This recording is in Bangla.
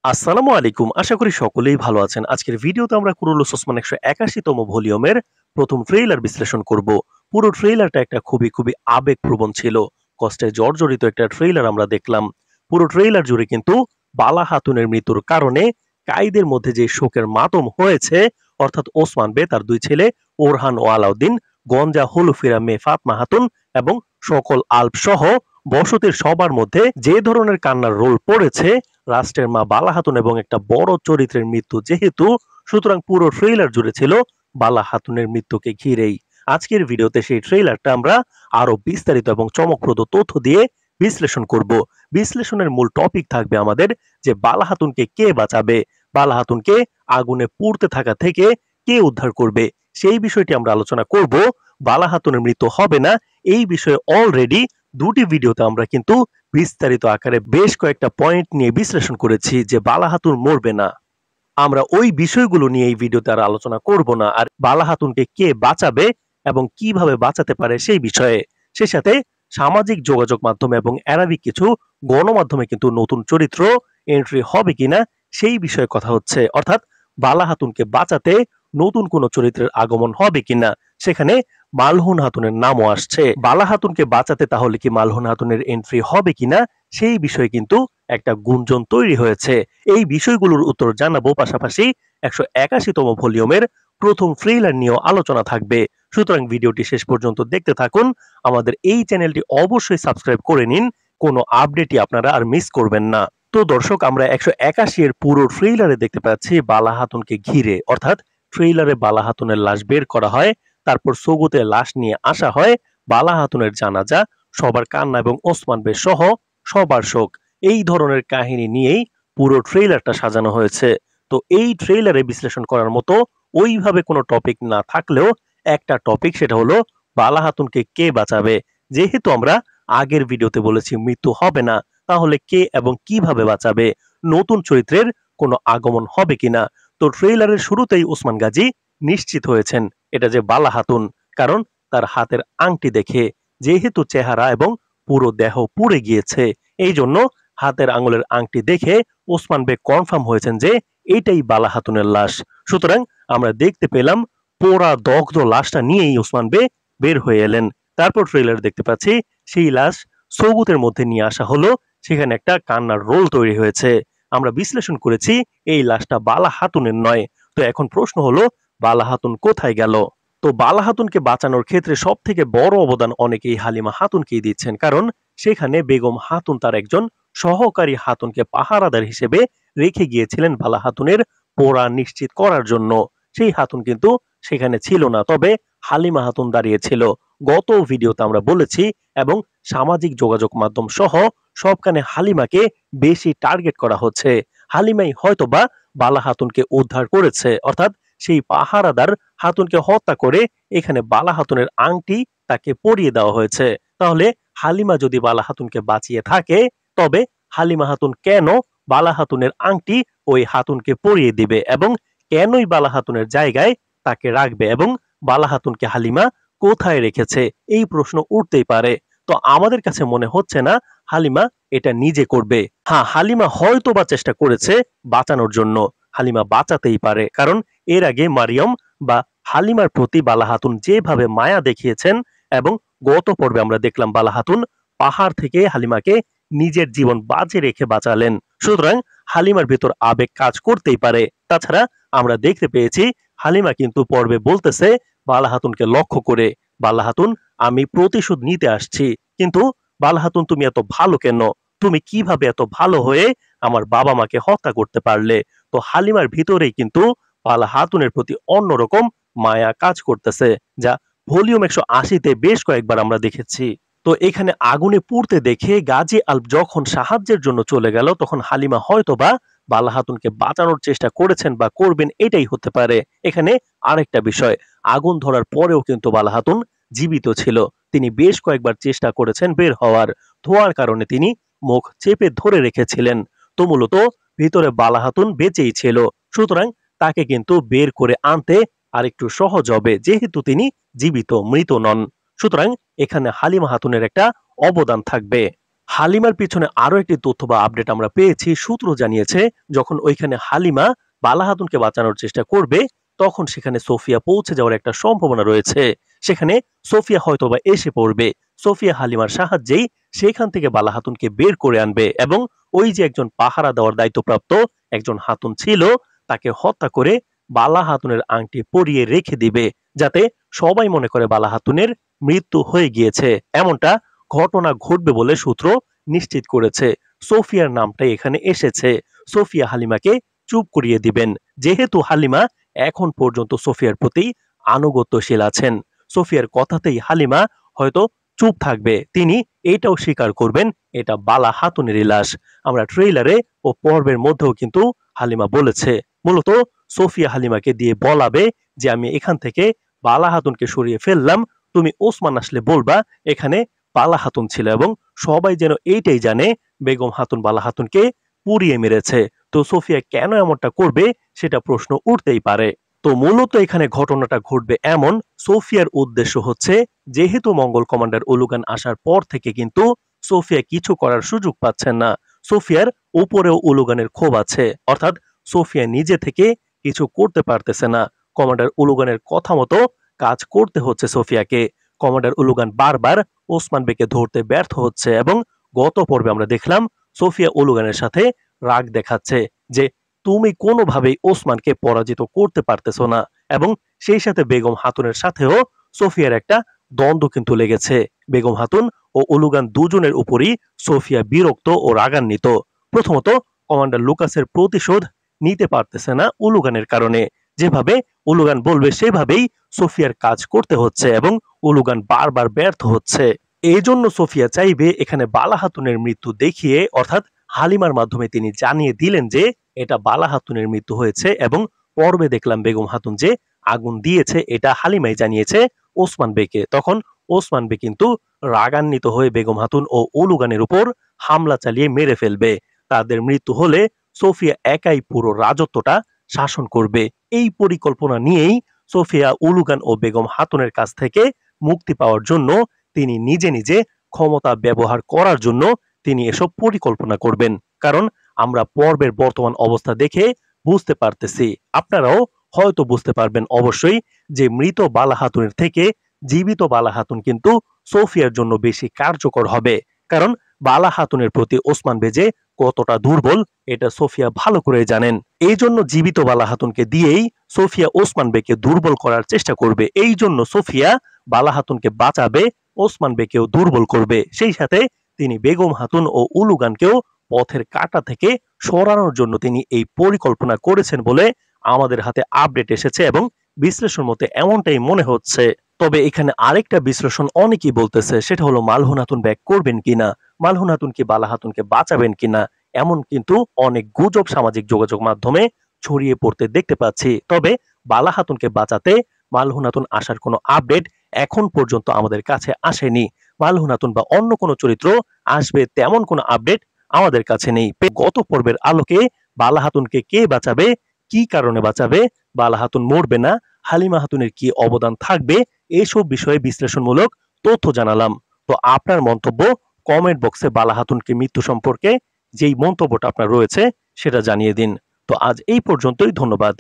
আসসালামু আলাইকুম। আশা করি সকলেই ভালো আছেন। আজকের ভিডিওতে আমরা কুরুলুস ওসমান ১৮১ তম ভলিউমের ১ম ট্রেইলার বিশ্লেষণ করব। পুরো ট্রেইলারটা একটা খুবই আবেগপ্রবণ ছিল। কষ্টে জর্জরিত একটা ট্রেইলার আমরা দেখলাম। পুরো ট্রেইলার জুড়ে কিন্তু বালা খাতুনের মৃত্যুর কারণে কায়দের মধ্যে যে শোকের মাতম হয়েছে, অর্থাৎ ওসমান বে, তার ২ ছেলে ওরহান ও আলাউদ্দিন, গঞ্জা হলুফিরা মেয়ে ফাতমা খাতুন এবং সকল আল্প সহ বসতির সবার মধ্যে যে ধরনের কান্নার রোল পড়েছে, রাষ্ট্রের মা বালা খাতুন এবং একটা বড় চরিত্রের মৃত্যু যেহেতু, সুতরাং পুরো ট্রেইলার জুড়ে ছিল বালা খাতুনের মৃত্যুকে ঘিরেই। আজকের ভিডিওতে সেই ট্রেইলারটা আমরা আরো বিস্তারিত এবং চমকপ্রদ তথ্য দিয়ে বিশ্লেষণ করব। বিশ্লেষণের মূল টপিক থাকবে আমাদের যে বালা খাতুনকে কে বাঁচাবে, বালা খাতুনকে আগুনে পুড়তে থাকা থেকে কে উদ্ধার করবে, সেই বিষয়টি আমরা আলোচনা করব। বালা খাতুনের মৃত্যু হবে না এই বিষয়ে অলরেডি দুটি ভিডিওতে আমরা কিন্তু বিস্তারিত আকারে বেশ কয়েকটা পয়েন্ট নিয়ে বিশ্লেষণ করেছি যে বালা খাতুন মরবে না। আমরা ওই বিষয়গুলো নিয়ে এই ভিডিওতে আর আলোচনা করব না, আর বালা খাতুনকে কে বাঁচাবে এবং কিভাবে বাঁচাতে পারে সেই বিষয়ে। সে সাথে সামাজিক যোগাযোগ মাধ্যমে এবং অ্যারাবিক কিছু গণমাধ্যমে কিন্তু নতুন চরিত্র এন্ট্রি হবে কিনা সেই বিষয়ে কথা হচ্ছে, অর্থাৎ বালা খাতুনকে বাঁচাতে নতুন কোন চরিত্রের আগমন হবে কিনা। সেখানে মালহুন হাতুনের নামও আসছে। বালা খাতুনকে বাঁচাতে তাহলে কি মালহুন হাতুনের এন্ট্রি হবে কিনা সেই বিষয়ে কিন্তু একটা গুঞ্জন তৈরি হয়েছে। এই বিষয়গুলোর উত্তর জানাবো, পাশাপাশি ১৮১ তম ভলিউমের প্রথম ট্রেইলার নিয়েও আলোচনা থাকবে। সুতরাং ভিডিওটি শেষ পর্যন্ত দেখতে থাকুন। আমাদের এই চ্যানেলটি অবশ্যই সাবস্ক্রাইব করে নিন, কোনো আপডেটই আপনারা আর মিস করবেন না। তো দর্শক, আমরা ১৮১ এর পুরো ট্রেইলারে দেখতে পাচ্ছি বালা খাতুনকে ঘিরে, অর্থাৎ ট্রেইলারে বালা খাতুনের লাশ বের করা হয়, তারপর সৌগুতে লাশ নিয়ে আসা হয়, বালা খাতুনের জানাজা, সবার কান্না এবং ওসমান বে সহ সবার শোক, এই ধরনের কাহিনী নিয়েই পুরো ট্রেইলারটা সাজানো হয়েছে। তো এই ট্রেইলারে বিশ্লেষণ করার মতো ওইভাবে কোনো টপিক না থাকলেও একটা টপিক, সেটা হলো বালা খাতুনকে কে বাঁচাবে। যেহেতু আমরা আগের ভিডিওতে বলেছি মৃত্যু হবে না, তাহলে কে এবং কিভাবে বাঁচাবে, নতুন চরিত্রের কোনো আগমন হবে কিনা। তো ট্রেইলারের শুরুতেই ওসমান গাজী নিশ্চিত হয়েছেন এটা যে বালা খাতুন, কারণ তার হাতের আংটি দেখে, যেহেতু চেহারা এবং পুরো দেহ পুড়ে গিয়েছে, এই জন্য হাতের আঙুলের আংটি দেখে ওসমান বেগ কনফার্ম হয়েছেন যে এইটাই বালা খাতুনের লাশ। সুতরাং আমরা দেখতে পেলাম পোড়া দগ্ধ লাশটা নিয়েই ওসমান বে বের হয়ে এলেন। তারপর ট্রেলার দেখতে পাচ্ছি সেই লাশ সৌগুতের মধ্যে নিয়ে আসা হলো, সেখানে একটা কান্নার রোল তৈরি হয়েছে। আমরা বিশ্লেষণ করেছি এই লাশটা বালা খাতুনের নয়। তো এখন প্রশ্ন হলো, বালা খাতুন কোথায় গেল? তো বালা খাতুনকে বাঁচানোর ক্ষেত্রে সব থেকে বড় অবদান অনেকেই হালিমা খাতুনকেই দিচ্ছেন, কারণ সেখানে বেগম খাতুন তার একজন সহকারী খাতুনকে পাহারাদার হিসেবে রেখে গিয়েছিলেন বালা খাতুনের পোড়া নিশ্চিত করার জন্য। সেই খাতুন কিন্তু সেখানে ছিল না, তবে হালিমা খাতুন দাঁড়িয়েছিল। গত ভিডিওতে আমরা বলেছি এবং সামাজিক যোগাযোগ মাধ্যম সহ সবখানে হালিমাকে বেশি টার্গেট করা হচ্ছে। হালিমাই হয়তোবা বালা খাতুনকে উদ্ধার করেছে, অর্থাৎ সেই পাহারাদার খাতুনকে হত্যা করে এখানে বালা খাতুনের আংটি তাকে পরিয়ে দেওয়া হয়েছে। তাহলে হালিমা যদি বালা খাতুনকে বাঁচিয়ে থাকে, তবে হালিমা খাতুন কেন বালা খাতুনের আংটি ওই খাতুনকে পরিয়ে দিবে এবং কেনই বালা খাতুনের জায়গায় তাকে রাখবে, এবং বালা খাতুনকে হালিমা কোথায় রেখেছে, এই প্রশ্ন উঠতেই পারে। তো আমাদের কাছে মনে হচ্ছে না হালিমা এটা নিজে করবে। হ্যাঁ, হালিমা হয়তো বা চেষ্টা করেছে বাঁচানোর জন্য, হালিমা বাঁচাতেই পারে, কারণ এর আগে মারিয়ম বা হালিমার প্রতি বালা খাতুন যেভাবে মায়া দেখিয়েছেন, এবং গত পর্বে আমরা দেখলাম বালা খাতুন পাহাড় থেকে হালিমাকে নিজের জীবন বাজি রেখে বাঁচালেন। সুতরাং হালিমার ভিতর আবেগ কাজ করতেই পারে। তাছাড়া আমরা দেখতে পেয়েছি হালিমা কিন্তু পর্বে বলতেছে বালা খাতুনকে লক্ষ্য করে, বালা খাতুন, আমি প্রতিশোধ নিতে আসছি, কিন্তু বালা খাতুন তুমি এত ভালো কেন, তুমি কিভাবে এত ভালো হয়ে আমার বাবা মাকে হত্যা করতে পারলে। তো হালিমার ভিতরেই কিন্তু বালা খাতুনের প্রতি অন্যরকম মায়া কাজ করতেছে, যা ভলিউম ১৮০-তে বেশ কয়েকবার আমরা দেখেছি। তো এখানে আগুনে পুড়তে দেখে গাজী আলপ যখন সাহায্যের জন্য চলে গেল, তখন হালিমা হয়তোবা বালা খাতুনকে বাঁচানোর চেষ্টা করেছেন বা করবেন, এটাই হতে পারে। এখানে আরেকটা বিষয়, আগুন ধরার পরেও কিন্তু বালা খাতুন জীবিত ছিল। তিনি বেশ কয়েকবার চেষ্টা করেছেন বের হওয়ার, ধোয়ার কারণে তিনি মুখ চেপে ধরে রেখেছিলেন। তো মূলত ভিতরে বালা খাতুন বেঁচেই ছিল। সুতরাং তাকে কিন্তু বের করে আনতে আরেকটু সহজ হবে, যেহেতু তিনি জীবিত, মৃত নন। সুতরাং এখানে হালিমা খাতুনের একটা অবদান থাকবে। হালিমার পিছনে আরো একটি তথ্য বা আপডেট আমরা পেয়েছি। সূত্র জানিয়েছে যখন ওইখানে হালিমা বালা হাতুনকে বাঁচানোর চেষ্টা করবে, তখন সেখানে সোফিয়া পৌঁছে যাওয়ার একটা সম্ভাবনা রয়েছে। সেখানে সোফিয়া হয়তোবা এসে পড়বে। সোফিয়া হালিমার সাহায্যেই সেখান থেকে বালা হাতুনকে বের করে আনবে এবং ওই যে একজন পাহারা দেওয়ার দায়িত্বপ্রাপ্ত একজন হাতুন ছিল, তাকে হত্যা করে বালা হাতুনের আংটি পরিয়ে রেখে দিবে, যাতে সবাই মনে করে বালা হাতুনের মৃত্যু হয়ে গিয়েছে। এমনটা ঘটনা ঘটবে বলে সূত্র নিশ্চিত করেছে। সোফিয়ার নামটা এখানে এসেছে। সোফিয়া হালিমাকে চুপ করিয়ে দিবেন, যেহেতু হালিমা এখন পর্যন্ত সোফিয়ার প্রতি আনুগত্যশীল আছেন। সোফিয়ার কথাতেই হালিমা হয়তো চুপ থাকবে, তিনি এটাও স্বীকার করবেন এটা বালা হাতুনেরই লাশ। আমরা ট্রেইলারে ও পর্বের মধ্যেও কিন্তু হালিমা বলেছে, মূলত সোফিয়া হালিমাকে দিয়ে বলাবে যে আমি এখান থেকে বালা হাতুনকে সরিয়ে ফেললাম, তুমি ওসমান আসলে বলবা এখানে বালা হাতুন ছিল, এবং সবাই যেন এইটাই জানে বেগম হাতুন বালা হাতুনকে পুড়িয়ে মেরেছে। তো সোফিয়া কেন এমনটা করবে সেটা প্রশ্ন উঠতেই পারে। তো মূলত এখানে ঘটনাটা ঘটবে এমন, সোফিয়ার উদ্দেশ্য হচ্ছে যেহেতু মঙ্গল কমান্ডার ওলুগান আসার পর থেকে কিন্তু সোফিয়া কিছু করার সুযোগ পাচ্ছেন না। সোফিয়ার উপরেও ওলুগানের ক্ষোভ আছে, অর্থাৎ সোফিয়া নিজে থেকে কিছু করতে পারতেছে না। কমান্ডার ওলুগানের কথা মতো কাজ করতে হচ্ছে সোফিয়াকে। কমান্ডার ওলুগান বারবার ওসমান বেকে ধরতে ব্যর্থ হচ্ছে এবং গত পর্বে আমরা দেখলাম সোফিয়া ওলুগানের সাথে রাগ দেখাচ্ছে যে তুমি কোনোভাবেই ওসমানকে পরাজিত করতে পারতেছো না, এবং সেই সাথে বেগম হাতুনের সাথেও সোফিয়ার একটা দ্বন্দ্ব কিন্তু লেগেছে। বেগম হাতুন ও ওলুগান দুজনের উপরই সোফিয়া বিরক্ত ও রাগান্বিত। প্রথমত, কমান্ডার লুকাসের প্রতিশোধ নিতে পারতেছে না ওলুগানের কারণে। যেভাবে ওলুগান বলবে সেভাবেই সোফিয়ার কাজ করতে হচ্ছে এবং ওলুগান বারবার ব্যর্থ হচ্ছে। এই জন্য সোফিয়া চাইবে এখানে বালা হাতুনের মৃত্যু দেখিয়ে, অর্থাৎ হালিমার মাধ্যমে তিনি জানিয়ে দিলেন যে এটা বালা হাতুনের মৃত্যু হয়েছে, এবং পর্বে দেখলাম বেগম হাতুন যে আগুন দিয়েছে এটা হালিমাই জানিয়েছে ওসমান বেকে। তখন ওসমান বে কিন্তু রাগান্বিত হয়ে বেগম হাতুন ও ওলুগানের উপর হামলা চালিয়ে মেরে ফেলবে। তাদের মৃত্যু হলে সোফিয়া একাই পুরো রাজত্বটা শাসন করবে। এই পরিকল্পনা নিয়েই সোফিয়া ওলুগান ও বেগম হাতুনের কাছ থেকে মুক্তি পাওয়ার জন্য তিনি নিজে নিজে ক্ষমতা ব্যবহার করার জন্য তিনি এসব পরিকল্পনা করবেন। কারণ আমরা পর্বের বর্তমান অবস্থা দেখে বুঝতে পারতেছি, আপনারাও হয়তো বুঝতে পারবেন অবশ্যই, যে মৃত বালা হাতুনের থেকে জীবিত বালা হাতুন কিন্তু সোফিয়ার জন্য বেশি কার্যকর হবে। কারণ বালা হাতুনের প্রতি ওসমান বেজে কতটা দুর্বল এটা সোফিয়া ভালো করে জানেন। এই জন্য জীবিত বালা হাতুনকে দিয়েই সোফিয়া ওসমান বেকে দুর্বল করার চেষ্টা করবে। এই জন্য সোফিয়া বালা হাতুনকে বাঁচাবে, ওসমান বেকেও দুর্বল করবে। সেই সাথে তিনি বেগম হাতুন ও উলুগানকেও পথের কাঁটা থেকে সরানোর জন্য তিনি এই পরিকল্পনা করেছেন বলে আমাদের হাতে আপডেট এসেছে, এবং বিশ্লেষণ মতে এমনটাই মনে হচ্ছে। তবে এখানে আরেকটা বিশ্লেষণ অনেকেই বলতেছে, সেটা হলো মালহুন হাতুন ব্যাক করবেন কিনা, মালহুন হাতুন কি বালা হাতুনকে বাঁচাবেন কিনা, এমন কিন্তু অনেক গুজব সামাজিক যোগাযোগ মাধ্যমে ছড়িয়ে পড়তে দেখতে পাচ্ছি। তবে বালা হাতুনকে বাঁচাতে মালহুন হাতুন আসার কোনো আপডেট এখন পর্যন্ত আমাদের কাছে আসেনি। মালহুন হাতুন বা অন্য কোনো চরিত্র আসবে তেমন কোনো আপডেট আমাদের কাছে নেই। গত পর্বের আলোকে বালা হাতুনকে কে বাঁচাবে, কি কারণে বাঁচাবে, বালা হাতুন মরবে না, হালিমা হাতুনের কি অবদান থাকবে, এসব বিষয়ে বিশ্লেষণমূলক তথ্য জানালাম। তো আপনার মন্তব্য কমেন্ট বক্সে বালা হাতুনকে মৃত্যু সম্পর্কে যেই মন্তব্যটা আপনার রয়েছে সেটা জানিয়ে দিন। তো আজ এই পর্যন্তই, ধন্যবাদ।